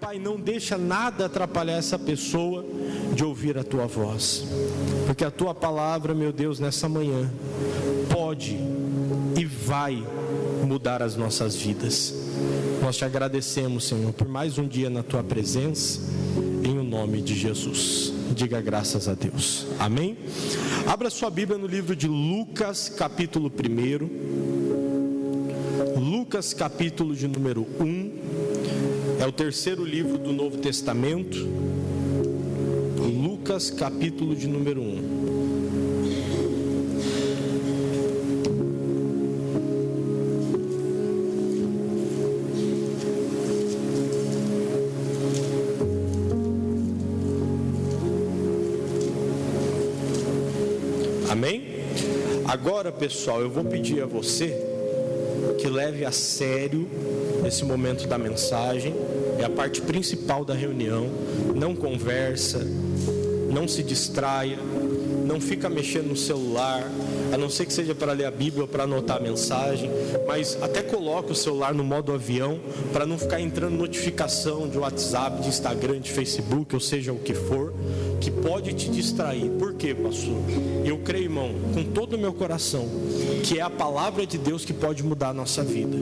Pai, não deixa nada atrapalhar essa pessoa de ouvir a Tua voz, porque a Tua palavra, meu Deus, nessa manhã, pode e vai mudar as nossas vidas. Nós te agradecemos, Senhor, por mais um dia na Tua presença, em o nome de Jesus. Diga graças a Deus. Amém? Abra sua Bíblia no livro de Lucas, capítulo 1. Lucas, capítulo de número 1. É o terceiro livro do Novo Testamento. Lucas, capítulo de número 1. Amém? Agora, pessoal, eu vou pedir a você que leve a sério esse momento da mensagem. É a parte principal da reunião. Não conversa, não se distraia, não fica mexendo no celular, a não ser que seja para ler a Bíblia ou para anotar a mensagem, mas até coloca o celular no modo avião, para não ficar entrando notificação de WhatsApp, de Instagram, de Facebook, ou seja o que for, que pode te distrair. Por quê, pastor? Eu creio, irmão, com todo o meu coração, que é a palavra de Deus que pode mudar a nossa vida.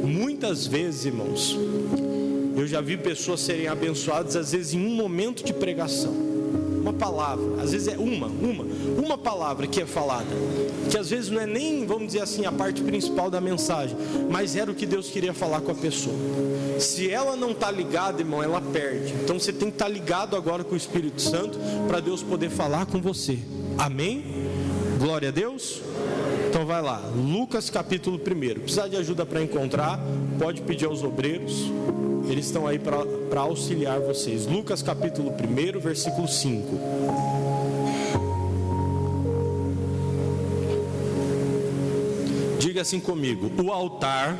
Muitas vezes, irmãos, eu já vi pessoas serem abençoadas, às vezes em um momento de pregação. Uma palavra, às vezes é uma palavra que é falada, que às vezes não é nem, vamos dizer assim, a parte principal da mensagem, mas era o que Deus queria falar com a pessoa. Se ela não está ligada, irmão, ela perde. Então você tem que estar ligado agora com o Espírito Santo, para Deus poder falar com você. Amém? Glória a Deus. Então vai lá, Lucas capítulo 1. Precisar de ajuda para encontrar, pode pedir aos obreiros, eles estão aí para auxiliar vocês. Lucas capítulo 1, versículo 5. Diga assim comigo: o altar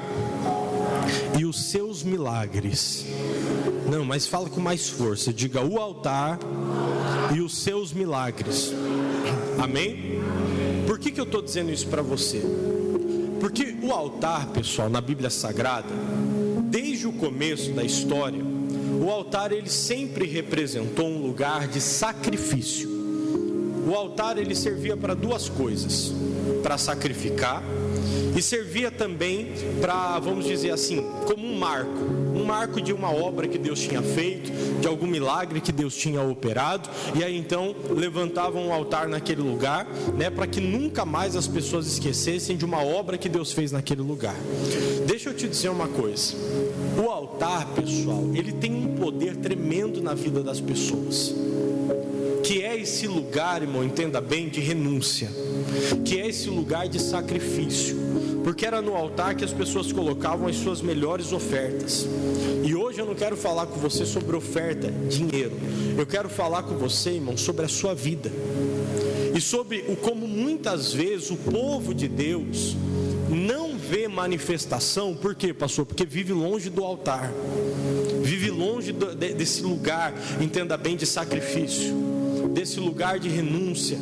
e os seus milagres. Não, mas fala com mais força. Diga: o altar e os seus milagres. Amém? Por que eu estou dizendo isso para você? Porque o altar, pessoal, na Bíblia Sagrada, desde o começo da história, o altar ele sempre representou um lugar de sacrifício. O altar ele servia para duas coisas: para sacrificar, e servia também para, vamos dizer assim, como um marco de uma obra que Deus tinha feito, de algum milagre que Deus tinha operado. E aí então levantavam um altar naquele lugar, né, para que nunca mais as pessoas esquecessem de uma obra que Deus fez naquele lugar. Deixa eu te dizer uma coisa: o altar, pessoal, ele tem um poder tremendo na vida das pessoas, que é esse lugar, irmão, entenda bem, de renúncia, que é esse lugar de sacrifício, porque era no altar que as pessoas colocavam as suas melhores ofertas. E hoje eu não quero falar com você sobre oferta, dinheiro. Eu quero falar com você, irmão, sobre a sua vida, e sobre o como muitas vezes o povo de Deus não vê manifestação. Por quê, pastor? Porque vive longe do altar, vive longe desse lugar, entenda bem, de sacrifício, desse lugar de renúncia,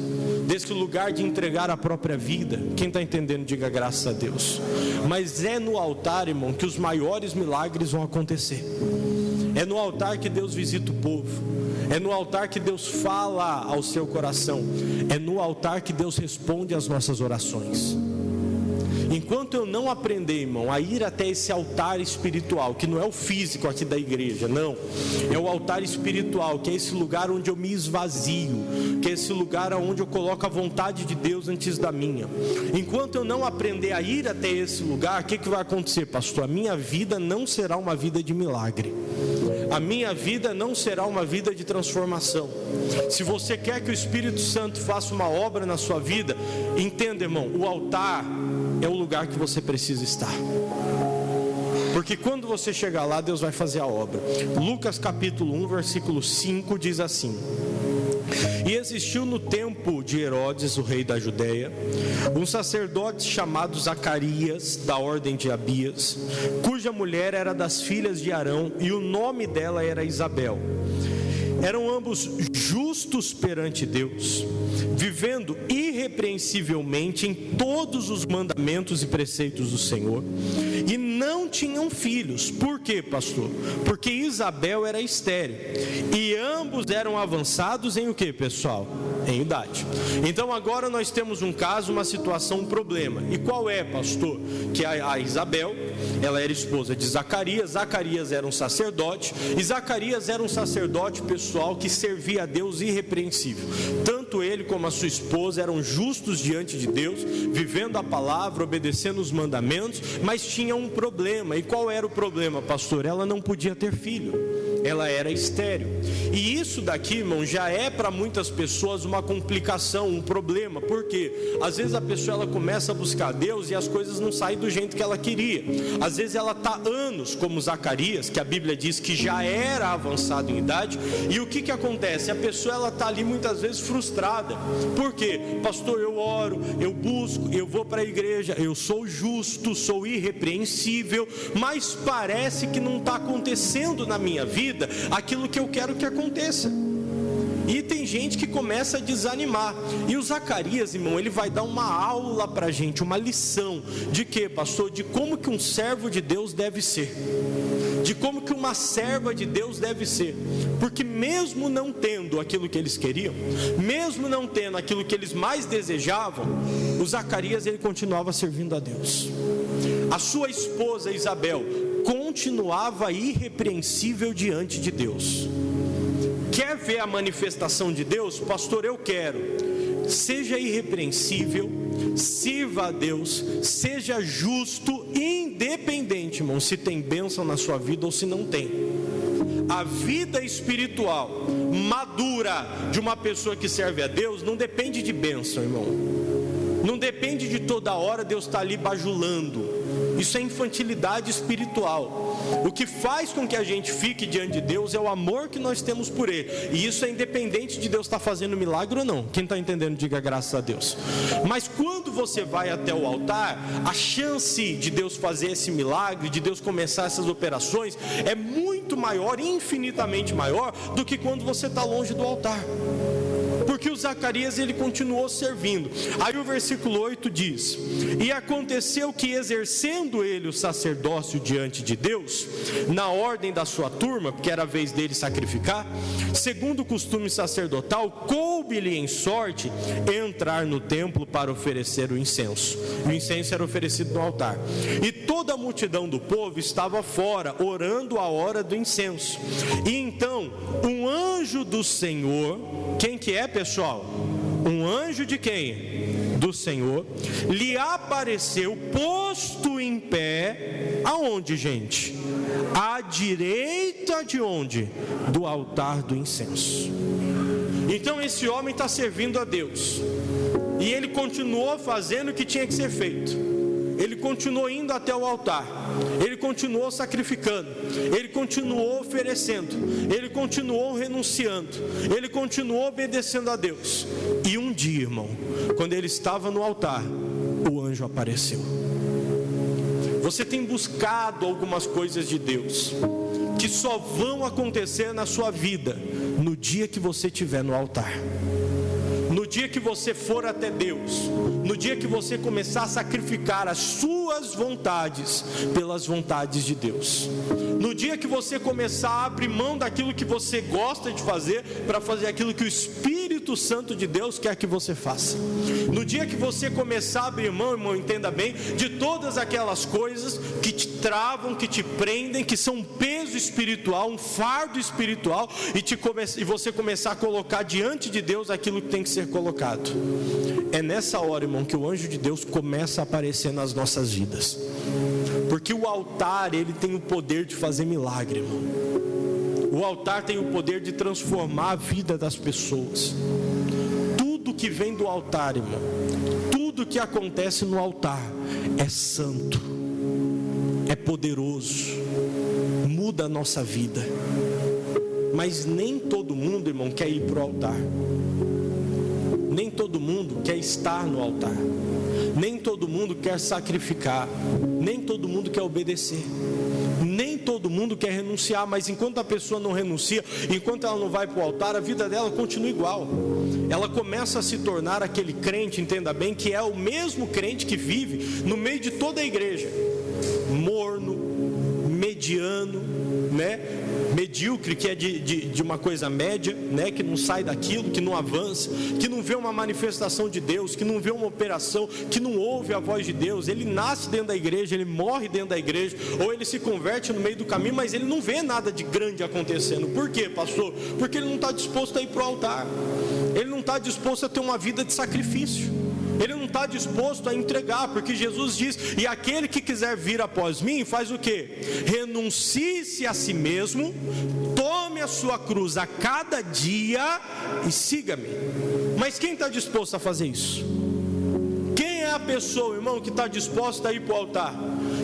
desse lugar de entregar a própria vida. Quem está entendendo, diga graças a Deus. Mas é no altar, irmão, que os maiores milagres vão acontecer. É no altar que Deus visita o povo. É no altar que Deus fala ao seu coração. É no altar que Deus responde às nossas orações. Enquanto eu não aprender, irmão, a ir até esse altar espiritual, que não é o físico aqui da igreja, não, é o altar espiritual, que é esse lugar onde eu me esvazio, que é esse lugar onde eu coloco a vontade de Deus antes da minha. Enquanto eu não aprender a ir até esse lugar, o que vai acontecer, pastor? A minha vida não será uma vida de milagre, a minha vida não será uma vida de transformação. Se você quer que o Espírito Santo faça uma obra na sua vida, entenda, irmão, o altar é o lugar que você precisa estar, porque quando você chegar lá, Deus vai fazer a obra. Lucas capítulo 1, versículo 5 diz assim: e existiu no tempo de Herodes, o rei da Judeia, um sacerdote chamado Zacarias, da ordem de Abias, cuja mulher era das filhas de Arão, e o nome dela era Isabel. eram ambos justos perante Deus, vivendo irrepreensivelmente em todos os mandamentos e preceitos do Senhor, e não tinham filhos. Por quê, pastor? Porque Isabel era estéril, e ambos eram avançados em o quê, pessoal? Em idade. Então agora nós temos um caso, uma situação, um problema. E qual é, pastor? Que a Isabel, ela era esposa de Zacarias. Zacarias era um sacerdote, e Zacarias era um sacerdote, pessoal, que servia a Deus irrepreensível. Tanto ele como a sua esposa eram justos diante de Deus, vivendo a palavra, obedecendo os mandamentos, mas tinha um problema. E qual era o problema, pastor? Ela não podia ter filho. Ela era estéril. E isso daqui, irmão, já é para muitas pessoas uma complicação, um problema. Por quê? Às vezes a pessoa ela começa a buscar Deus e as coisas não saem do jeito que ela queria. Às vezes ela está anos, como Zacarias, que a Bíblia diz que já era avançado em idade. E o que acontece? A pessoa ela está ali muitas vezes frustrada. Por quê? Pastor, eu oro, eu busco, eu vou para a igreja, eu sou justo, sou irrepreensível, mas parece que não está acontecendo na minha vida aquilo que eu quero que aconteça. E tem gente que começa a desanimar. E o Zacarias, irmão, ele vai dar uma aula para a gente, uma lição. De quê, pastor? De como que um servo de Deus deve ser, de como que uma serva de Deus deve ser. Porque mesmo não tendo aquilo que eles queriam, mesmo não tendo aquilo que eles mais desejavam, o Zacarias, ele continuava servindo a Deus. A sua esposa Isabel continuava irrepreensível diante de Deus. Quer ver a manifestação de Deus? Pastor, eu quero. Seja irrepreensível, sirva a Deus, seja justo, independente, irmão, se tem bênção na sua vida ou se não tem. A vida espiritual madura de uma pessoa que serve a Deus não depende de bênção, irmão. Não depende de toda hora Deus estar ali bajulando. Isso é infantilidade espiritual. O que faz com que a gente fique diante de Deus é o amor que nós temos por Ele. E isso é independente de Deus estar fazendo milagre ou não. Quem está entendendo, diga graças a Deus. Mas quando você vai até o altar, a chance de Deus fazer esse milagre, de Deus começar essas operações, é muito maior, infinitamente maior, do que quando você está longe do altar. Porque o Zacarias, ele continuou servindo. Aí o versículo 8 diz: e aconteceu que, exercendo ele o sacerdócio diante de Deus, na ordem da sua turma, porque era a vez dele sacrificar, segundo o costume sacerdotal, coube-lhe em sorte entrar no templo para oferecer o incenso. O incenso era oferecido no altar. E toda a multidão do povo estava fora, orando a hora do incenso. E então, um anjo do Senhor, quem que é, pessoal? Um anjo de quem? Do Senhor, lhe apareceu posto em pé, aonde, gente? À direita de onde? Do altar do incenso. Então esse homem está servindo a Deus, e ele continuou fazendo o que tinha que ser feito. Ele continuou indo até o altar, ele continuou sacrificando, ele continuou oferecendo, ele continuou renunciando, ele continuou obedecendo a Deus. E um dia, irmão, quando ele estava no altar, o anjo apareceu. Você tem buscado algumas coisas de Deus que só vão acontecer na sua vida no dia que você estiver no altar. No dia que você for até Deus, no dia que você começar a sacrificar as suas vontades pelas vontades de Deus, no dia que você começar a abrir mão daquilo que você gosta de fazer para fazer aquilo que o Espírito Santo de Deus quer que você faça, no dia que você começar a abrir mão, irmão, entenda bem, de todas aquelas coisas que te travam, que te prendem, que são um peso espiritual, um fardo espiritual, e você começar a colocar diante de Deus aquilo que tem que ser colocado. É nessa hora, irmão, que o anjo de Deus começa a aparecer nas nossas vidas. Porque o altar, ele tem o poder de fazer milagre, irmão. O altar tem o poder de transformar a vida das pessoas. Tudo que vem do altar, irmão, tudo que acontece no altar é santo, é poderoso, muda a nossa vida. Mas nem todo mundo, irmão, quer ir para o altar. Nem todo mundo quer estar no altar. Nem todo mundo quer sacrificar. Nem todo mundo quer obedecer. Nem todo mundo mundo quer renunciar, mas enquanto a pessoa não renuncia, enquanto ela não vai para o altar, a vida dela continua igual. Ela começa a se tornar aquele crente, entenda bem, que é o mesmo crente que vive no meio de toda a igreja, morno, mediano, né? Medíocre, que é de uma coisa média, né? Que não sai daquilo, que não avança, que não vê uma manifestação de Deus, que não vê uma operação, que não ouve a voz de Deus. Ele nasce dentro da igreja, ele morre dentro da igreja, ou ele se converte no meio do caminho, mas ele não vê nada de grande acontecendo. Por quê, pastor? Porque ele não está disposto a ir para o altar, ele não está disposto a ter uma vida de sacrifício, ele não está disposto a entregar, porque Jesus diz: e aquele que quiser vir após mim, faz o quê? Renuncie-se a si mesmo, tome a sua cruz a cada dia e siga-me. Mas quem está disposto a fazer isso? Quem é a pessoa, irmão, que está disposta a ir para o altar?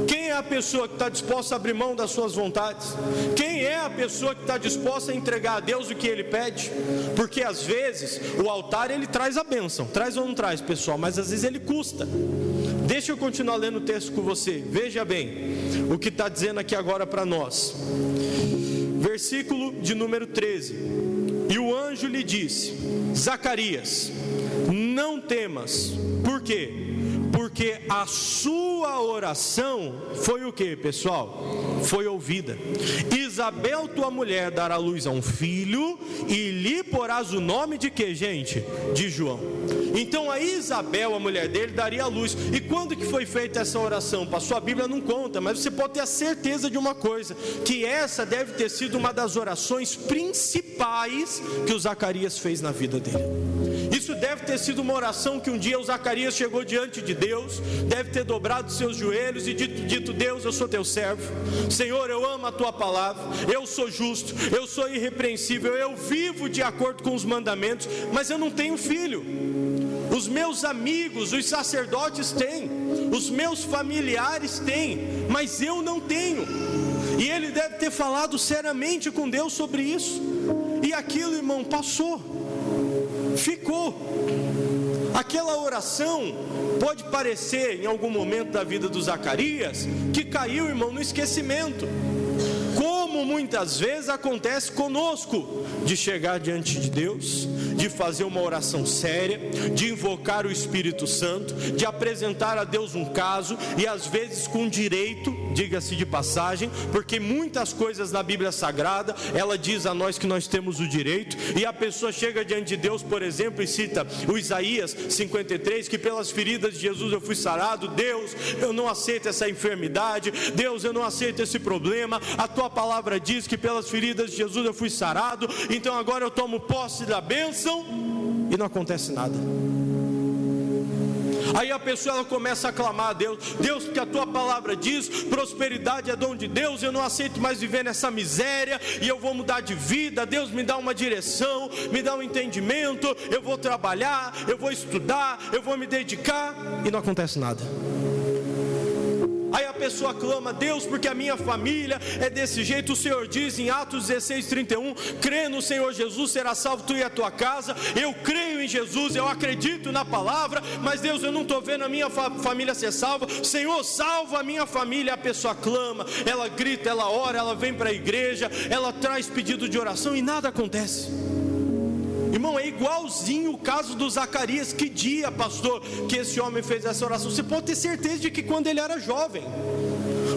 Quem é a pessoa que está disposta a abrir mão das suas vontades? Quem é a pessoa que está disposta a entregar a Deus o que Ele pede? Porque às vezes o altar ele traz a bênção, traz ou não traz, pessoal, mas às vezes ele custa. Deixa eu continuar lendo o texto com você, veja bem o que está dizendo aqui agora para nós. Versículo de número 13: e o anjo lhe disse: Zacarias, não temas. Por quê? Porque a sua oração foi o que, pessoal? Foi ouvida. Isabel, tua mulher, dará luz a um filho, e lhe porás o nome de quê, gente? De João. Então a Isabel, a mulher dele, daria a luz. E quando que foi feita essa oração? Pastor, a Bíblia não conta, mas você pode ter a certeza de uma coisa, que essa deve ter sido uma das orações principais que o Zacarias fez na vida dele. Isso deve ter sido uma oração que um dia o Zacarias chegou diante de Deus, deve ter dobrado seus joelhos e dito: Deus, eu sou teu servo, Senhor, eu amo a tua palavra, eu sou justo, eu sou irrepreensível, eu vivo de acordo com os mandamentos, mas eu não tenho filho. Os meus amigos, os sacerdotes têm, os meus familiares têm, mas eu não tenho. E ele deve ter falado seriamente com Deus sobre isso. E aquilo, irmão, passou, ficou. Aquela oração pode parecer em algum momento da vida do Zacarias que caiu, irmão, no esquecimento, como muitas vezes acontece conosco, de chegar diante de Deus, de fazer uma oração séria, de invocar o Espírito Santo, de apresentar a Deus um caso, e às vezes com direito, diga-se de passagem, porque muitas coisas na Bíblia Sagrada, ela diz a nós que nós temos o direito, e a pessoa chega diante de Deus, por exemplo, e cita o Isaías 53, que pelas feridas de Jesus eu fui sarado. Deus, eu não aceito essa enfermidade, Deus, eu não aceito esse problema, a tua palavra diz que pelas feridas de Jesus eu fui sarado, então agora eu tomo posse da bênção, e não acontece nada. Aí a pessoa ela começa a clamar a Deus: Deus, porque a tua palavra diz, prosperidade é dom de Deus, eu não aceito mais viver nessa miséria, e eu vou mudar de vida. Deus, me dá uma direção, me dá um entendimento, eu vou trabalhar, eu vou estudar, eu vou me dedicar, e não acontece nada. Aí a pessoa clama: Deus, porque a minha família é desse jeito. O Senhor diz em Atos 16:31, crê no Senhor Jesus, será salvo tu e a tua casa. Eu creio em Jesus, eu acredito na palavra, mas Deus, eu não estou vendo a minha família ser salva. Senhor, salva a minha família. A pessoa clama, ela grita, ela ora, ela vem para a igreja, ela traz pedido de oração e nada acontece. Irmão, é igualzinho o caso do Zacarias. Que dia, pastor, que esse homem fez essa oração? Você pode ter certeza de que quando ele era jovem,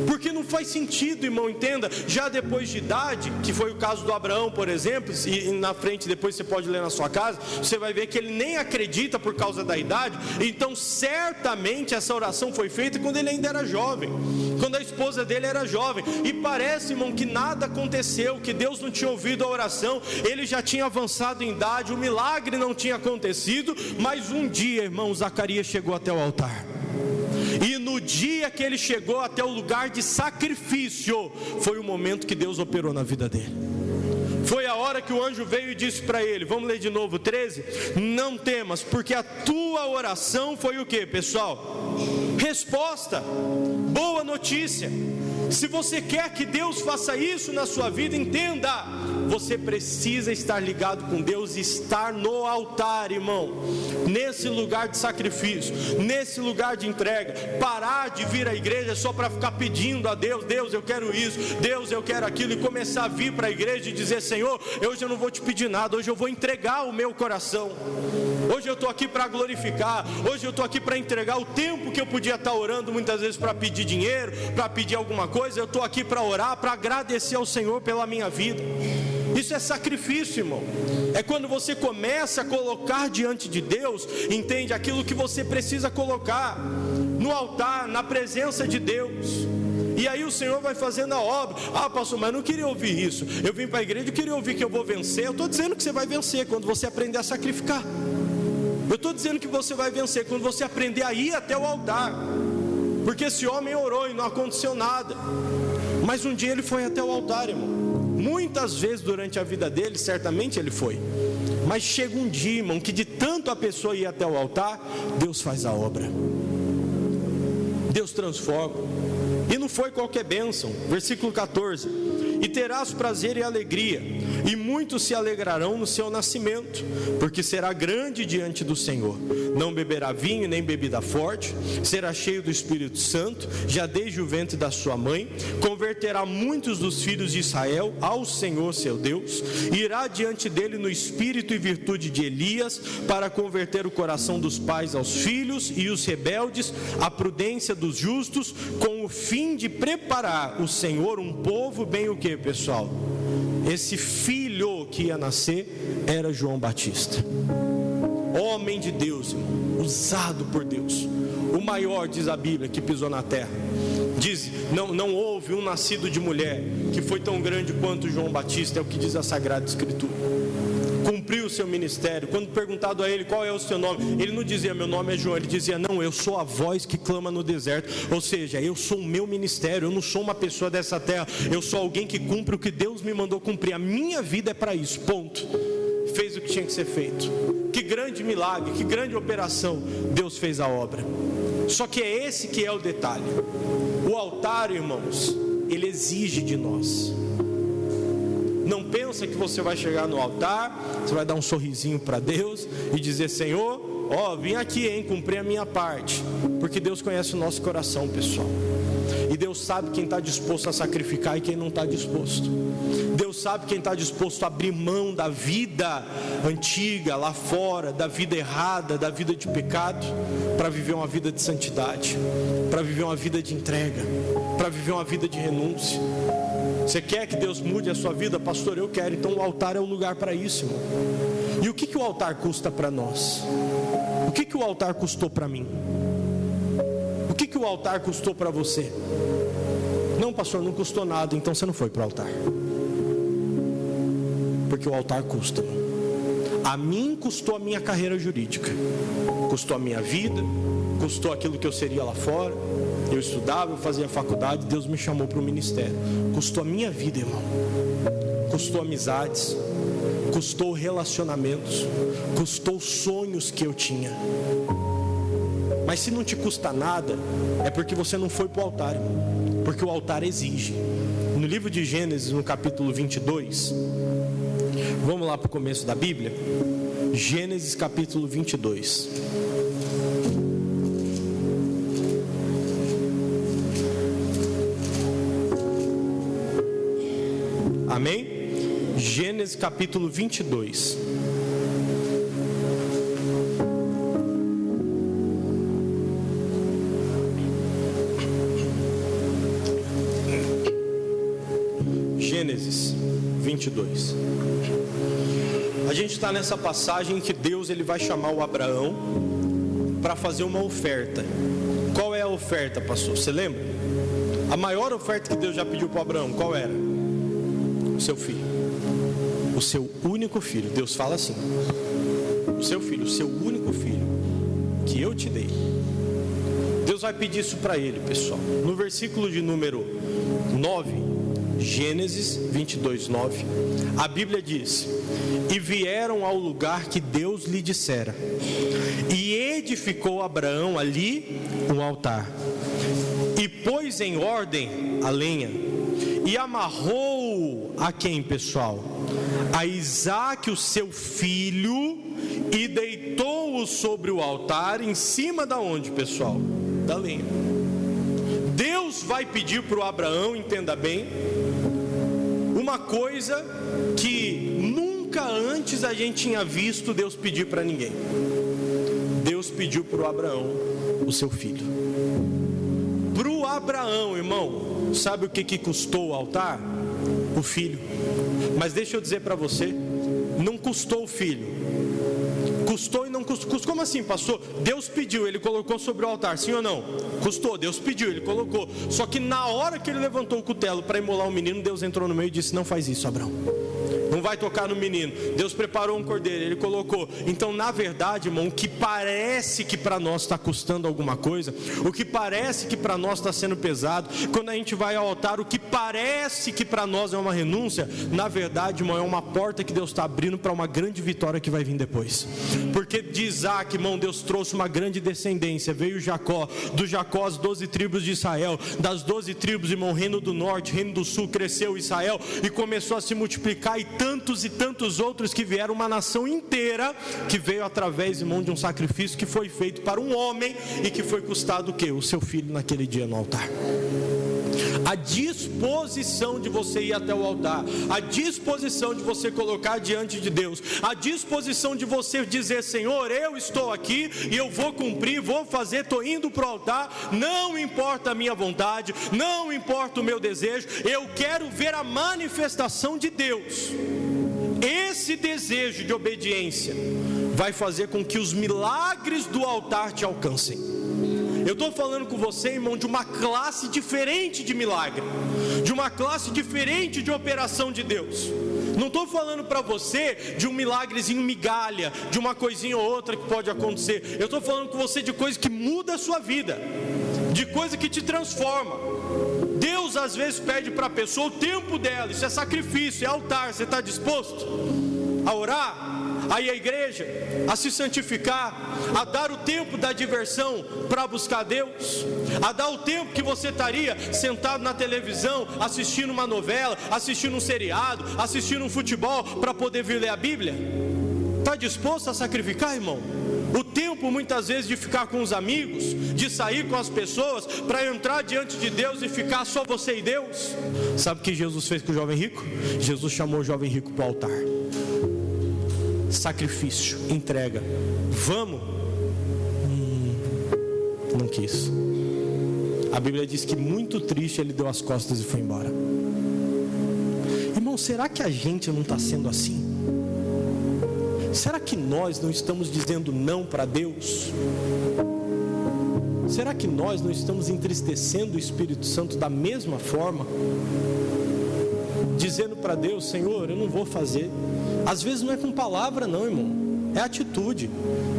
porque não faz sentido, irmão, entenda, já depois de idade, que foi o caso do Abraão, por exemplo, e na frente depois você pode ler na sua casa, você vai ver que ele nem acredita por causa da idade. Então certamente essa oração foi feita quando ele ainda era jovem, quando a esposa dele era jovem, e parece, irmão, que nada aconteceu, que Deus não tinha ouvido a oração, ele já tinha avançado em idade, o milagre não tinha acontecido, mas um dia, irmão, Zacarias chegou até o altar. E no dia que ele chegou até o lugar de sacrifício, foi o momento que Deus operou na vida dele. Foi a hora que o anjo veio e disse para ele, vamos ler de novo 13: não temas, porque a tua oração foi o que, pessoal? Resposta, boa notícia. Se você quer que Deus faça isso na sua vida, entenda, você precisa estar ligado com Deus e estar no altar, irmão, nesse lugar de sacrifício, nesse lugar de entrega. Parar de vir à igreja só para ficar pedindo a Deus: Deus, eu quero isso, Deus, eu quero aquilo, e começar a vir para a igreja e dizer: Senhor, hoje eu não vou te pedir nada, hoje eu vou entregar o meu coração, hoje eu estou aqui para glorificar, hoje eu estou aqui para entregar o tempo que eu podia estar orando muitas vezes para pedir dinheiro, para pedir alguma coisa. Eu estou aqui para orar, para agradecer ao Senhor pela minha vida. Isso é sacrifício, irmão. É quando você começa a colocar diante de Deus, entende, aquilo que você precisa colocar no altar, na presença de Deus. E aí o Senhor vai fazendo a obra. Ah, pastor, mas eu não queria ouvir isso. Eu vim para a igreja, eu queria ouvir que eu vou vencer. Eu estou dizendo que você vai vencer quando você aprender a sacrificar. Eu estou dizendo que você vai vencer quando você aprender a ir até o altar. Porque esse homem orou e não aconteceu nada, mas um dia ele foi até o altar, irmão. Muitas vezes durante a vida dele, certamente ele foi. Mas chega um dia, irmão, que de tanto a pessoa ir até o altar, Deus faz a obra. Deus transforma. E não foi qualquer bênção. Versículo 14: e terás prazer e alegria, e muitos se alegrarão no seu nascimento, porque será grande diante do Senhor. Não beberá vinho nem bebida forte, será cheio do Espírito Santo, já desde o ventre da sua mãe. Converterá muitos dos filhos de Israel ao Senhor seu Deus. Irá diante dele no espírito e virtude de Elias, para converter o coração dos pais aos filhos, e os rebeldes à prudência dos justos, com o fim de preparar o Senhor um povo bem o que, pessoal? Esse filho que ia nascer era João Batista, homem de Deus, irmão, usado por Deus, o maior, diz a Bíblia, que pisou na terra. Diz, não houve um nascido de mulher que foi tão grande quanto João Batista, é o que diz a Sagrada Escritura. Cumpriu o seu ministério. Quando perguntado a ele qual é o seu nome, ele não dizia: meu nome é João. Ele dizia: não, eu sou a voz que clama no deserto. Ou seja, eu sou o meu ministério. Eu não sou uma pessoa dessa terra, eu sou alguém que cumpre o que Deus me mandou cumprir. A minha vida é para isso, ponto. Fez o que tinha que ser feito. Que grande milagre, que grande operação. Deus fez a obra. Só que é esse que é o detalhe. O altar, irmãos, ele exige de nós. Não pensa que você vai chegar no altar, você vai dar um sorrisinho para Deus e dizer: Senhor, vim aqui, cumprir a minha parte. Porque Deus conhece o nosso coração, pessoal. E Deus sabe quem está disposto a sacrificar e quem não está disposto. Deus sabe quem está disposto a abrir mão da vida antiga lá fora, da vida errada, da vida de pecado, para viver uma vida de santidade, para viver uma vida de entrega, para viver uma vida de renúncia. Você quer que Deus mude a sua vida? Pastor, eu quero. Então o altar é o lugar para isso, irmão. E o que o altar custa para nós? O que o altar custou para mim? O que o altar custou para você? Não, pastor, não custou nada. Então você não foi para o altar. Porque o altar custa. A mim custou a minha carreira jurídica, custou a minha vida, custou aquilo que eu seria lá fora. Eu estudava, eu fazia faculdade, Deus me chamou para o ministério. Custou a minha vida, irmão. Custou amizades, custou relacionamentos, custou sonhos que eu tinha. Mas se não te custa nada, é porque você não foi para o altar, irmão. Porque o altar exige. No livro de Gênesis, no capítulo 22, vamos lá para o começo da Bíblia. Gênesis capítulo 22. Amém? Gênesis capítulo 22. Gênesis 22. A gente está nessa passagem em que Deus ele vai chamar o Abraão para fazer uma oferta. Qual é a oferta, pastor? Você lembra? A maior oferta que Deus já pediu para Abraão, qual era? O seu filho. O seu único filho. Deus fala assim: o seu filho, o seu único filho, que eu te dei. Deus vai pedir isso para ele, pessoal. No versículo de número 9, Gênesis 22, 9, a Bíblia diz: e vieram ao lugar que Deus lhe dissera, e edificou Abraão ali um altar, e pôs em ordem a lenha, e amarrou a quem, pessoal? A Isaque, o seu filho, e deitou-o sobre o altar, em cima da onde, pessoal? Da lenha. Deus vai pedir para o Abraão, entenda bem, uma coisa que nunca antes a gente tinha visto Deus pedir para ninguém. Deus pediu para o Abraão o seu filho. Para o Abraão, irmão, sabe o que custou o altar? O filho. Mas deixa eu dizer para você, não custou o filho. Custou e não custou. Como assim, pastor? Deus pediu, ele colocou sobre o altar, sim ou não? Custou, Deus pediu, ele colocou. Só que na hora que ele levantou o cutelo para imolar o menino, Deus entrou no meio e disse: não faz isso, Abraão. Não vai tocar no menino. Deus preparou um cordeiro, ele colocou. Então, na verdade, irmão, o que parece que para nós está custando alguma coisa, o que parece que para nós está sendo pesado, quando a gente vai ao altar, o que parece que para nós é uma renúncia, na verdade, irmão, é uma porta que Deus está abrindo para uma grande vitória que vai vir depois. Porque de Isaac, irmão, Deus trouxe uma grande descendência. Veio Jacó, do Jacó as 12 tribos de Israel, das 12 tribos, irmão, reino do norte, reino do sul, cresceu Israel e começou a se multiplicar, e tantos outros que vieram, uma nação inteira que veio através, irmão, de um sacrifício que foi feito para um homem e que foi custado o quê? O seu filho naquele dia no altar. A disposição de você ir até o altar, a disposição de você colocar diante de Deus, a disposição de você dizer: Senhor, eu estou aqui e eu vou cumprir, vou fazer, estou indo para o altar, não importa a minha vontade, não importa o meu desejo, eu quero ver a manifestação de Deus. Esse desejo de obediência vai fazer com que os milagres do altar te alcancem. Eu estou falando com você, irmão, de uma classe diferente de milagre, de uma classe diferente de operação de Deus. Não estou falando para você de um milagrezinho migalha, de uma coisinha ou outra que pode acontecer. Eu estou falando com você de coisa que muda a sua vida, de coisa que te transforma. Deus às vezes pede para a pessoa o tempo dela. Isso é sacrifício, é altar. Você está disposto a orar, a ir à igreja, a se santificar, a dar o tempo da diversão para buscar Deus, a dar o tempo que você estaria sentado na televisão assistindo uma novela, assistindo um seriado, assistindo um futebol, para poder vir ler a Bíblia? Está disposto a sacrificar, irmão? O tempo muitas vezes de ficar com os amigos, de sair com as pessoas, para entrar diante de Deus e ficar só você e Deus. Sabe o que Jesus fez com o jovem rico? Jesus chamou o jovem rico para o altar. Sacrifício, entrega. Vamos? Não quis. A Bíblia diz que muito triste ele deu as costas e foi embora. Irmão, será que a gente não está sendo assim? Será que nós não estamos dizendo não para Deus? Será que nós não estamos entristecendo o Espírito Santo da mesma forma? Dizendo para Deus: Senhor, eu não vou fazer. Às vezes não é com palavra não, irmão, é atitude.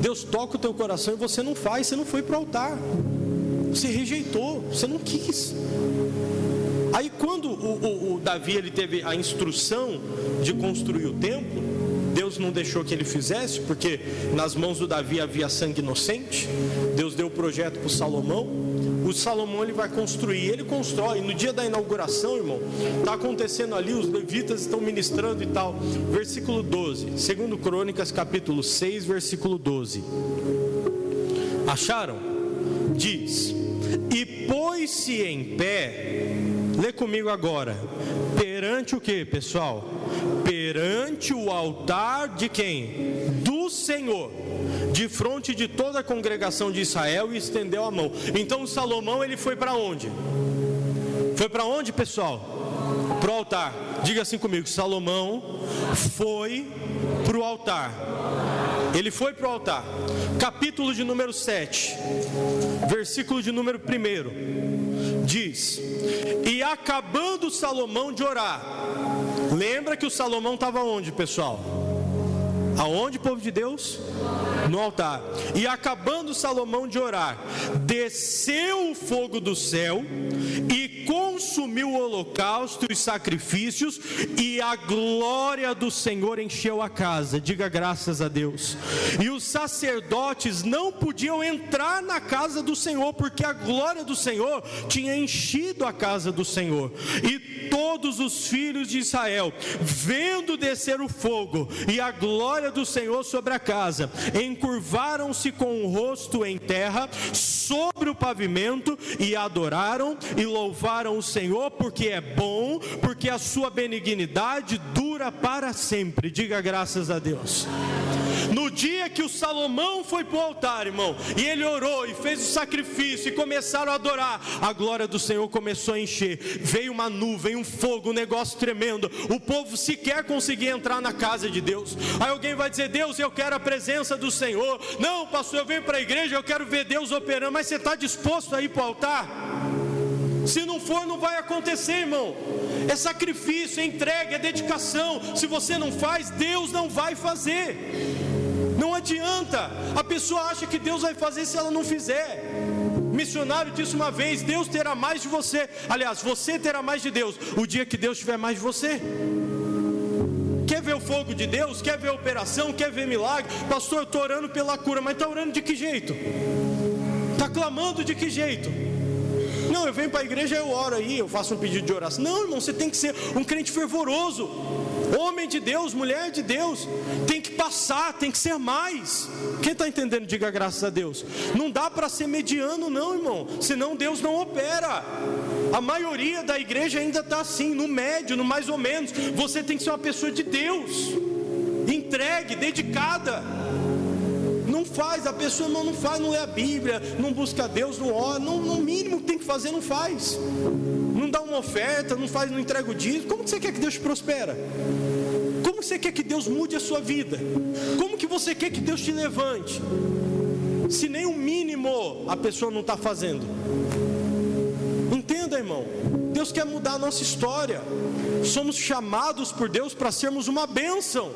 Deus toca o teu coração e você não faz. Você não foi para o altar, você rejeitou, você não quis. Aí quando o Davi ele teve a instrução de construir o templo, Deus não deixou que ele fizesse, porque nas mãos do Davi havia sangue inocente. Deus deu o projeto para o Salomão. O Salomão ele vai construir, ele constrói. No dia da inauguração, irmão, está acontecendo ali, os levitas estão ministrando e tal. Versículo 12, 2 Crônicas capítulo 6, versículo 12. Acharam? Diz: e pôs-se em pé. Lê comigo agora. Perante o que, pessoal? Perante o altar de quem? Do Senhor, de frente de toda a congregação de Israel, e estendeu a mão. Então Salomão ele foi para onde? Foi para onde, pessoal? Para o altar. Diga assim comigo: Salomão foi para o altar. Ele foi para o altar. Capítulo de número 7, versículo de número 1, diz: e acabando Salomão de orar. Lembra que o Salomão estava onde, pessoal? Aonde, povo de Deus? No altar. E acabando Salomão de orar, desceu o fogo do céu e consumiu consumiu o holocausto e os sacrifícios, e a glória do Senhor encheu a casa. Diga graças a Deus. E os sacerdotes não podiam entrar na casa do Senhor, porque a glória do Senhor tinha enchido a casa do Senhor. E todos os filhos de Israel, vendo descer o fogo e a glória do Senhor sobre a casa, encurvaram-se com o rosto em terra sobre o pavimento e adoraram e louvaram o Senhor, porque é bom, porque a sua benignidade dura para sempre. Diga graças a Deus. No dia que o Salomão foi para o altar, irmão, e ele orou e fez o sacrifício e começaram a adorar, a glória do Senhor começou a encher. Veio uma nuvem, um fogo, um negócio tremendo. O povo sequer conseguia entrar na casa de Deus. Aí alguém vai dizer: Deus, eu quero a presença do Senhor. Não, pastor, eu venho para a igreja, eu quero ver Deus operando. Mas você está disposto a ir para o altar? Se não for, não vai acontecer, irmão. É sacrifício, é entrega, é dedicação. Se você não faz, Deus não vai fazer. Não adianta. A pessoa acha que Deus vai fazer se ela não fizer. O missionário disse uma vez: Deus terá mais de você. Aliás, você terá mais de Deus o dia que Deus tiver mais de você. Quer ver o fogo de Deus? Quer ver a operação? Quer ver milagre? Pastor, eu estou orando pela cura. Mas está orando de que jeito? Está clamando de que jeito? Não, eu venho para a igreja, eu oro aí, eu faço um pedido de oração. Não, irmão, você tem que ser um crente fervoroso, homem de Deus, mulher de Deus. Tem que passar, tem que ser mais. Quem está entendendo, diga graças a Deus. Não dá para ser mediano não, irmão, senão Deus não opera. A maioria da igreja ainda está assim, no médio, no mais ou menos. Você tem que ser uma pessoa de Deus, entregue, dedicada. Não faz, a pessoa não faz, não lê a Bíblia, não busca Deus, não ora, no mínimo que tem que fazer, não faz. Não dá uma oferta, não faz, não entrega o dízimo. Como que você quer que Deus te prospere? Como que você quer que Deus mude a sua vida? Como que você quer que Deus te levante? Se nem o mínimo a pessoa não está fazendo. Entenda, irmão, Deus quer mudar a nossa história. Somos chamados por Deus para sermos uma bênção.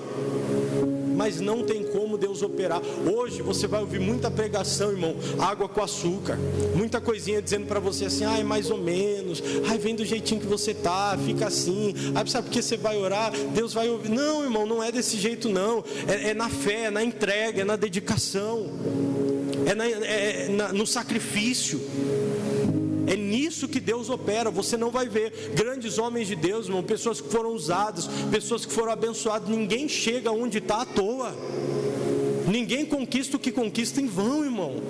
Mas não tem como Deus operar. Hoje você vai ouvir muita pregação, irmão, água com açúcar, muita coisinha dizendo para você assim: ai, mais ou menos, ai, vem do jeitinho que você tá, fica assim, ai, sabe por que você vai orar? Deus vai ouvir. Não, irmão, não é desse jeito não. É na fé, é na entrega, é na dedicação, no sacrifício. É nisso que Deus opera. Você não vai ver grandes homens de Deus, irmão, pessoas que foram usadas, pessoas que foram abençoadas. Ninguém chega onde está à toa. Ninguém conquista o que conquista em vão, irmão.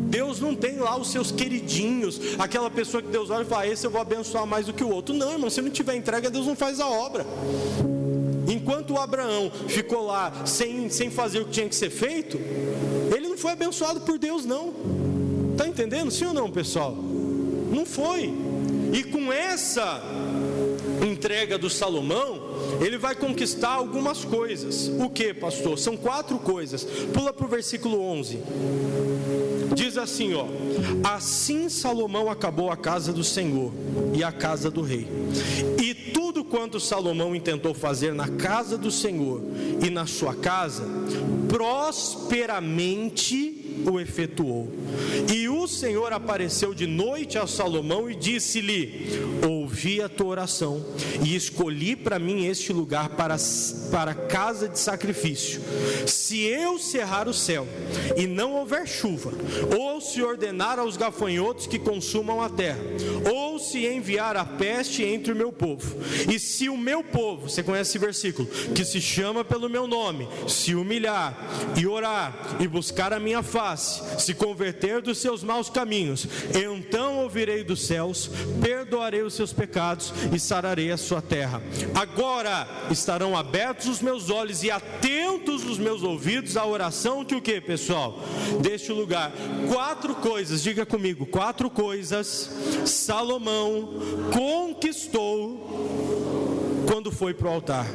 Deus não tem lá os seus queridinhos, aquela pessoa que Deus olha e fala: esse eu vou abençoar mais do que o outro. Não, irmão, se não tiver entrega, Deus não faz a obra. Enquanto Abraão ficou lá sem fazer o que tinha que ser feito, ele não foi abençoado por Deus, não. Está entendendo? Sim ou não, pessoal? Não foi. E com essa entrega do Salomão, ele vai conquistar algumas coisas. O que, pastor? São 4 coisas. Pula para o versículo 11. Diz assim, ó: assim Salomão acabou a casa do Senhor e a casa do rei, e tudo quanto Salomão intentou fazer na casa do Senhor e na sua casa, prosperamente o efetuou. E o Senhor apareceu de noite a Salomão e disse-lhe: ouvi a tua oração e escolhi para mim este lugar para casa de sacrifício. Se eu cerrar o céu e não houver chuva, ou se ordenar aos gafanhotos que consumam a terra, ou se enviar a peste entre o meu povo, e se o meu povo, você conhece esse versículo, que se chama pelo meu nome, se humilhar e orar e buscar a minha face, se converter dos seus maus caminhos, então ouvirei dos céus, perdoarei os seus pecados e sararei a sua terra. Agora estarão abertos os meus olhos e atentos os meus ouvidos à oração que o que, pessoal? Deste lugar. 4 coisas, diga comigo, 4 coisas Salomão conquistou quando foi para o altar.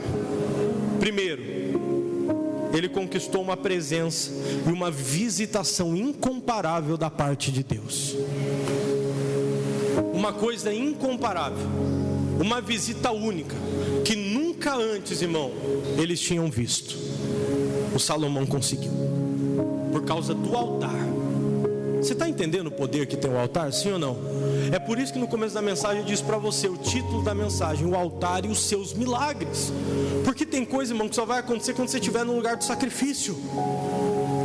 Primeiro, ele conquistou uma presença e uma visitação incomparável da parte de Deus. Uma coisa incomparável, uma visita única, que nunca antes, irmão, eles tinham visto. O Salomão conseguiu, por causa do altar. Você está entendendo o poder que tem o altar, sim ou não? É por isso que no começo da mensagem eu disse para você, o título da mensagem: o altar e os seus milagres. Porque tem coisa, irmão, que só vai acontecer quando você estiver no lugar do sacrifício.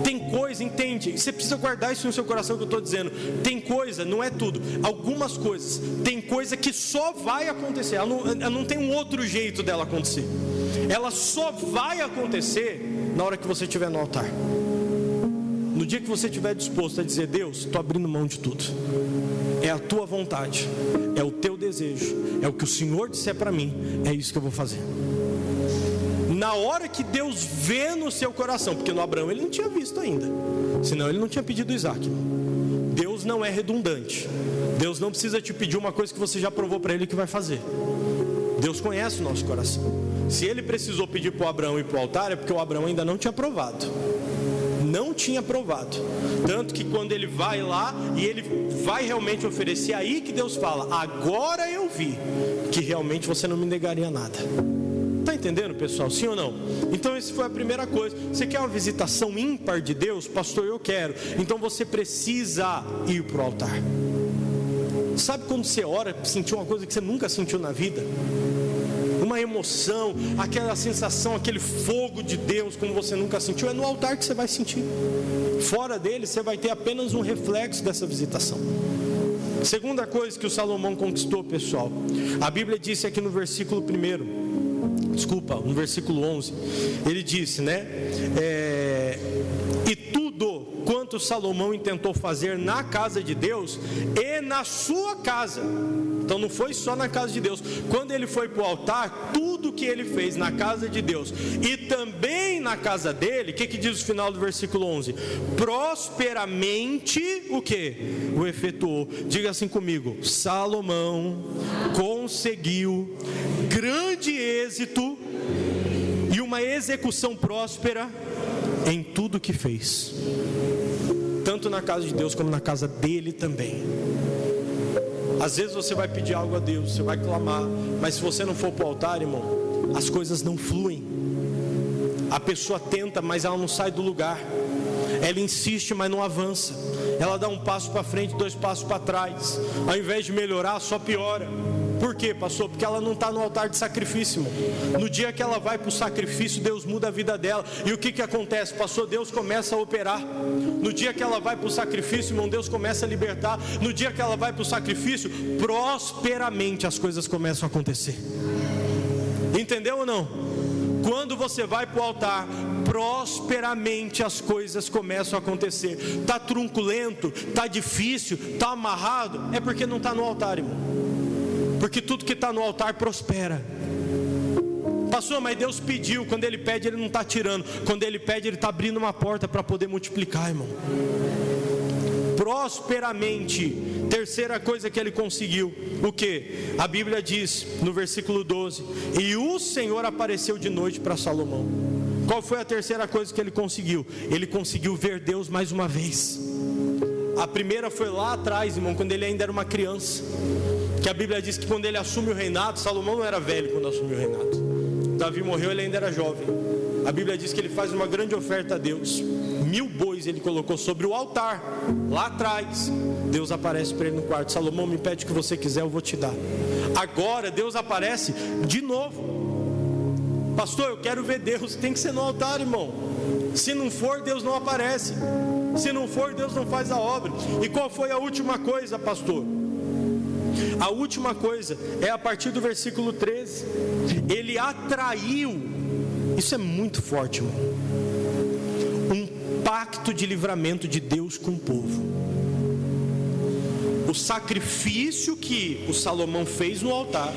Tem coisa, entende? Você precisa guardar isso no seu coração que eu estou dizendo. Tem coisa, não é tudo, algumas coisas. Tem coisa que só vai acontecer, ela não tem um outro jeito dela acontecer. Ela só vai acontecer na hora que você estiver no altar. No dia que você estiver disposto a dizer: Deus, estou abrindo mão de tudo, é a tua vontade, é o teu desejo, é o que o Senhor disser para mim, é isso que eu vou fazer. Na hora que Deus vê no seu coração, porque no Abraão ele não tinha visto ainda, senão ele não tinha pedido Isaac. Deus não é redundante. Deus não precisa te pedir uma coisa que você já provou para ele que vai fazer. Deus conhece o nosso coração. Se ele precisou pedir para o Abraão ir para o altar, é porque o Abraão ainda não tinha provado. Não tinha provado. Tanto que quando ele vai lá e ele vai realmente oferecer, aí que Deus fala: agora eu vi que realmente você não me negaria nada. Está entendendo, pessoal? Sim ou não? Então essa foi a primeira coisa. Você quer uma visitação ímpar de Deus? Pastor, eu quero. Então você precisa ir para o altar. Sabe quando você ora, sentiu uma coisa que você nunca sentiu na vida? Uma emoção, aquela sensação, aquele fogo de Deus como você nunca sentiu. É no altar que você vai sentir. Fora dele você vai ter apenas um reflexo dessa visitação. Segunda coisa que o Salomão conquistou, pessoal, a Bíblia disse aqui no versículo no versículo 11, ele disse, né? E tudo quanto Salomão intentou fazer na casa de Deus e na sua casa. Então não foi só na casa de Deus. Quando ele foi para o altar, tudo que ele fez na casa de Deus e também na casa dele, o que diz o final do versículo 11? Prosperamente, o que? O efetuou. Diga assim comigo: Salomão conseguiu grande êxito e uma execução próspera em tudo que fez, tanto na casa de Deus como na casa dele também. Às vezes você vai pedir algo a Deus, você vai clamar, mas se você não for para o altar, irmão, as coisas não fluem. A pessoa tenta, mas ela não sai do lugar. Ela insiste, mas não avança. Ela dá um passo para frente, 2 passos para trás. Ao invés de melhorar, só piora. Por quê, pastor? Porque ela não está no altar de sacrifício, irmão. No dia que ela vai para o sacrifício, Deus muda a vida dela. E o que acontece, pastor? Deus começa a operar. No dia que ela vai para o sacrifício, irmão, Deus começa a libertar. No dia que ela vai para o sacrifício, prosperamente as coisas começam a acontecer. Entendeu ou não? Quando você vai para o altar, prosperamente as coisas começam a acontecer. Está truculento, está difícil, está amarrado, é porque não está no altar, irmão. Porque tudo que está no altar prospera. Pastor, mas Deus pediu. Quando Ele pede, Ele não está tirando. Quando Ele pede, Ele está abrindo uma porta para poder multiplicar, irmão. Prosperamente. Terceira coisa que ele conseguiu, o que? A Bíblia diz no versículo 12: e o Senhor apareceu de noite para Salomão. Qual foi a terceira coisa que ele conseguiu? Ele conseguiu ver Deus mais uma vez. A primeira foi lá atrás, irmão, quando ele ainda era uma criança, que a Bíblia diz que quando ele assume o reinado, Salomão não era velho quando assumiu o reinado. Davi morreu, ele ainda era jovem. A Bíblia diz que ele faz uma grande oferta a Deus. 1000 bois ele colocou sobre o altar, lá atrás. Deus aparece para ele no quarto: Salomão, me pede o que você quiser, eu vou te dar. Agora Deus aparece de novo. Pastor, eu quero ver Deus. Tem que ser no altar, irmão. Se não for, Deus não aparece. Se não for, Deus não faz a obra. E qual foi a última coisa, pastor? A última coisa é a partir do versículo 13. Ele atraiu, isso é muito forte, irmão, um pacto de livramento de Deus com o povo. O sacrifício que o Salomão fez no altar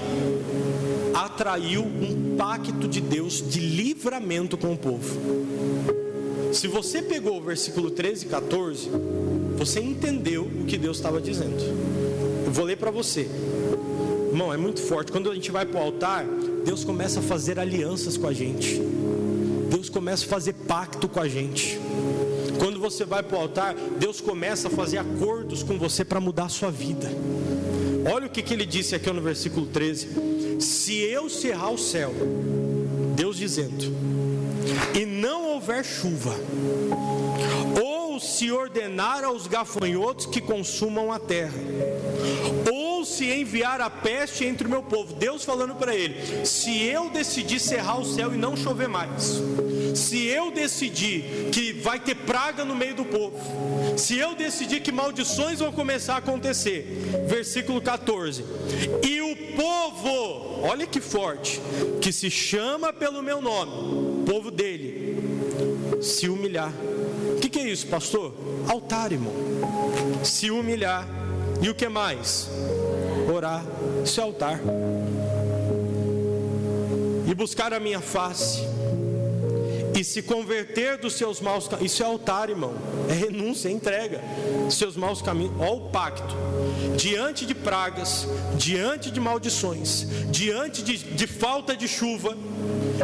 atraiu um pacto de Deus de livramento com o povo. Se você pegou o versículo 13 e 14, você entendeu o que Deus estava dizendo. Eu vou ler para você. Irmão, é muito forte. Quando a gente vai para o altar, Deus começa a fazer alianças com a gente. Deus começa a fazer pacto com a gente. Quando você vai para o altar, Deus começa a fazer acordos com você para mudar a sua vida. Olha o que ele disse aqui no versículo 13: se eu cerrar o céu, Deus dizendo, e não houver chuva, ou se ordenar aos gafanhotos que consumam a terra, se enviar a peste entre o meu povo. Deus falando para ele: se eu decidir cerrar o céu e não chover mais, se eu decidir que vai ter praga no meio do povo, se eu decidir que maldições vão começar a acontecer, versículo 14, e o povo, olha que forte, que se chama pelo meu nome, povo dele, se humilhar. O que é isso, pastor? Altar, irmão. Se humilhar. E o que mais? Orar. Isso é altar. E buscar a minha face, e se converter dos seus maus caminhos. Isso é altar, irmão. É renúncia, é entrega. Seus maus caminhos. Olha o pacto. Diante de pragas, diante de maldições, diante de falta de chuva,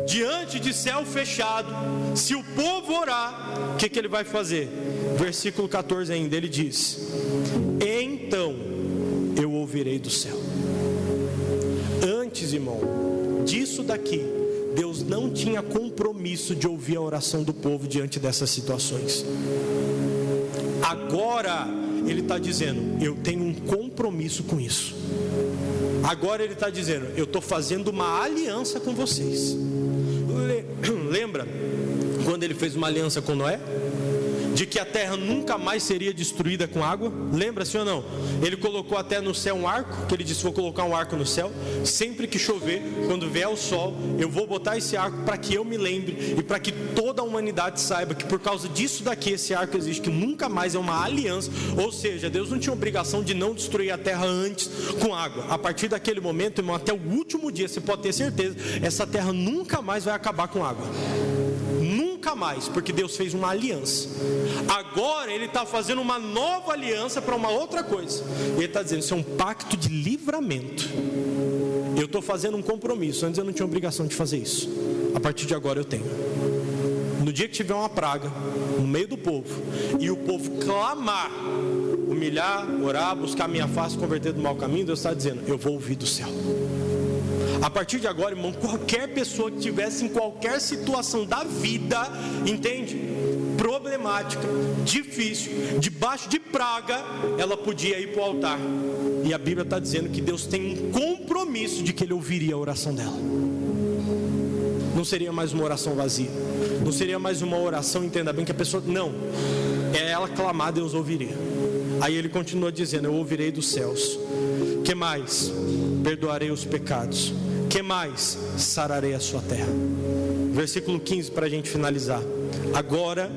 diante de céu fechado, se o povo orar, o que ele vai fazer? Versículo 14 ainda, ele diz: então eu ouvirei do céu. Antes, irmão, disso daqui, Deus não tinha compromisso de ouvir a oração do povo diante dessas situações. Agora Ele está dizendo: eu tenho um compromisso com isso. Agora Ele está dizendo: eu estou fazendo uma aliança com vocês. Lembra quando Ele fez uma aliança com Noé? De que a terra nunca mais seria destruída com água? Lembra, sim ou não? Ele colocou até no céu um arco, que ele disse: vou colocar um arco no céu, sempre que chover, quando vier o sol, eu vou botar esse arco para que eu me lembre, e para que toda a humanidade saiba que por causa disso daqui, esse arco existe, que nunca mais é uma aliança. Ou seja, Deus não tinha obrigação de não destruir a terra antes com água. A partir daquele momento, irmão, até o último dia, você pode ter certeza, essa terra nunca mais vai acabar com água. Nunca mais, porque Deus fez uma aliança. Agora Ele está fazendo uma nova aliança para uma outra coisa. Ele está dizendo: isso é um pacto de livramento. Eu estou fazendo um compromisso. Antes eu não tinha obrigação de fazer isso, a partir de agora eu tenho. No dia que tiver uma praga no meio do povo, e o povo clamar, humilhar, orar, buscar a minha face, converter do mau caminho, Deus está dizendo: eu vou ouvir do céu. A partir de agora, irmão, qualquer pessoa que estivesse em qualquer situação da vida, entende? Problemática, difícil, debaixo de praga, ela podia ir para o altar. E a Bíblia está dizendo que Deus tem um compromisso de que Ele ouviria a oração dela. Não seria mais uma oração vazia. Não seria mais uma oração, entenda bem, que a pessoa... Não, é ela clamar, Deus ouviria. Aí Ele continua dizendo: eu ouvirei dos céus. Que mais? Perdoarei os pecados. Que mais? Sararei a sua terra. Versículo 15 para a gente finalizar. Agora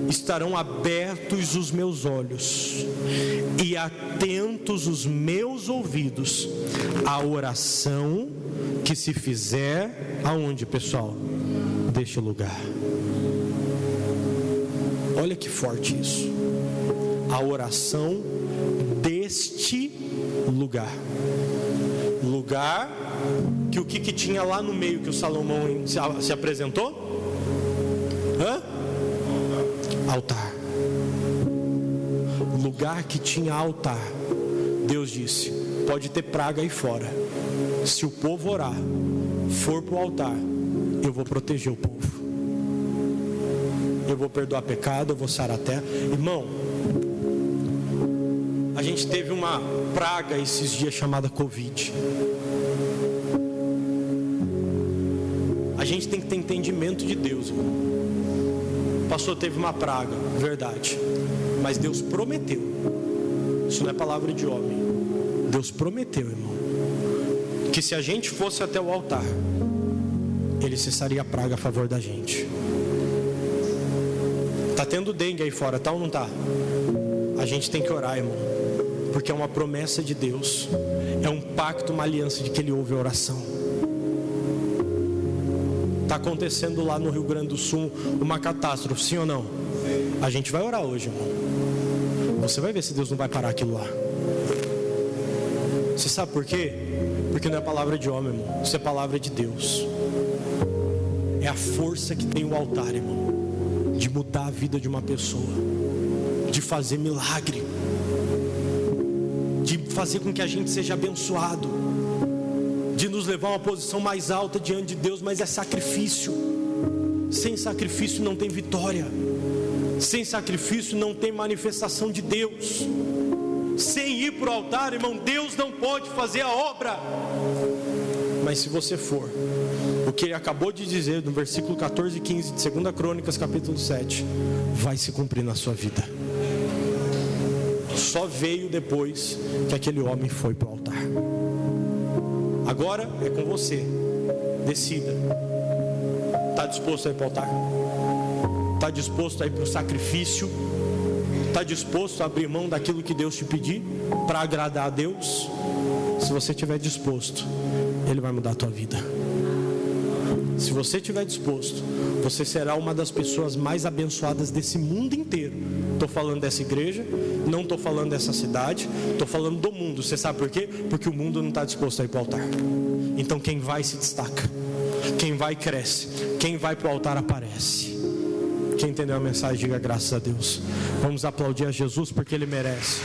estarão abertos os meus olhos e atentos os meus ouvidos à oração que se fizer aonde, pessoal? Deste lugar. Olha que forte isso. A oração deste lugar. Lugar que o que tinha lá no meio que o Salomão se apresentou? Altar. Lugar que tinha altar. Deus disse: pode ter praga aí fora, se o povo orar, for para o altar, eu vou proteger o povo, eu vou perdoar pecado, eu vou sarar a terra. Irmão, a gente teve uma praga esses dias chamada Covid. A gente tem que ter entendimento de Deus, irmão. O pastor teve uma praga, verdade, mas Deus prometeu. Isso não é palavra de homem. Deus prometeu, irmão, que se a gente fosse até o altar, Ele cessaria a praga a favor da gente. Tá tendo dengue aí fora, tá ou não tá? A gente tem que orar, irmão, porque é uma promessa de Deus, é um pacto, uma aliança de que Ele ouve a oração. Está acontecendo lá no Rio Grande do Sul uma catástrofe, sim ou não? A gente vai orar hoje, irmão. Você vai ver se Deus não vai parar aquilo lá. Você sabe por quê? Porque não é palavra de homem, irmão. Isso é palavra de Deus. É a força que tem o altar, irmão, de mudar a vida de uma pessoa, de fazer milagre, de fazer com que a gente seja abençoado, de nos levar a uma posição mais alta diante de Deus. Mas é sacrifício. Sem sacrifício não tem vitória. Sem sacrifício não tem manifestação de Deus. sem ir para o altar, irmão, Deus não pode fazer a obra. Mas se você for, o que ele acabou de dizer no versículo 14 e 15 de 2 Crônicas capítulo 7, vai se cumprir na sua vida. Só veio depois que aquele homem foi para o altar. Agora é com você. Decida. Está disposto a ir para o altar? Está disposto a ir para o sacrifício? Está disposto a abrir mão daquilo que Deus te pedir para agradar a Deus? Se você estiver disposto, Ele vai mudar a tua vida. Se você estiver disposto, você será uma das pessoas mais abençoadas desse mundo inteiro. Estou falando dessa igreja, não estou falando dessa cidade, estou falando do mundo. Você sabe por quê? Porque o mundo não está disposto a ir para o altar. Então quem vai se destaca, quem vai cresce, quem vai para o altar aparece. Quem entendeu a mensagem, diga graças a Deus. Vamos aplaudir a Jesus porque Ele merece.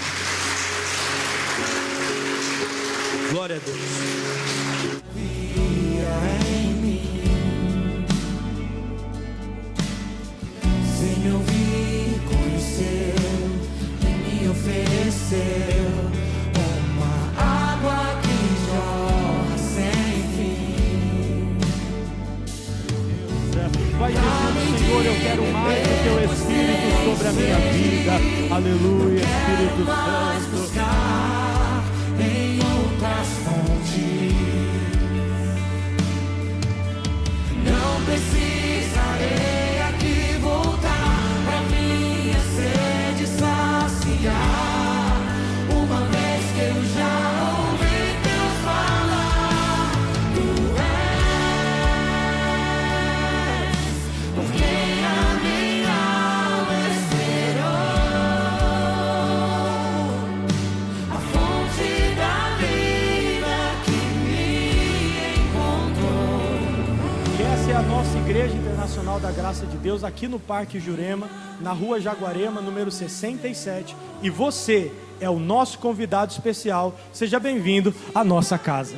Glória a Deus. Sem ouvir, conheceu e me ofereceu uma água que jorra sem fim. Vai dizendo, Senhor, eu quero mais do Teu Espírito sobre a minha vida. Aleluia, Espírito Santo. Buscar em outras fontes. Não precisarei aqui voltar pra minha sede saciar. Uma vez que eu já ouvi Deus falar, Tu és por quem a minha alma esperou, a fonte da vida que me encontrou. E essa é a nossa Igreja Internacional da Graça de Deus, aqui no Parque Jurema, na rua Jaguarema, número 67. E você é o nosso convidado especial. Seja bem-vindo à nossa casa.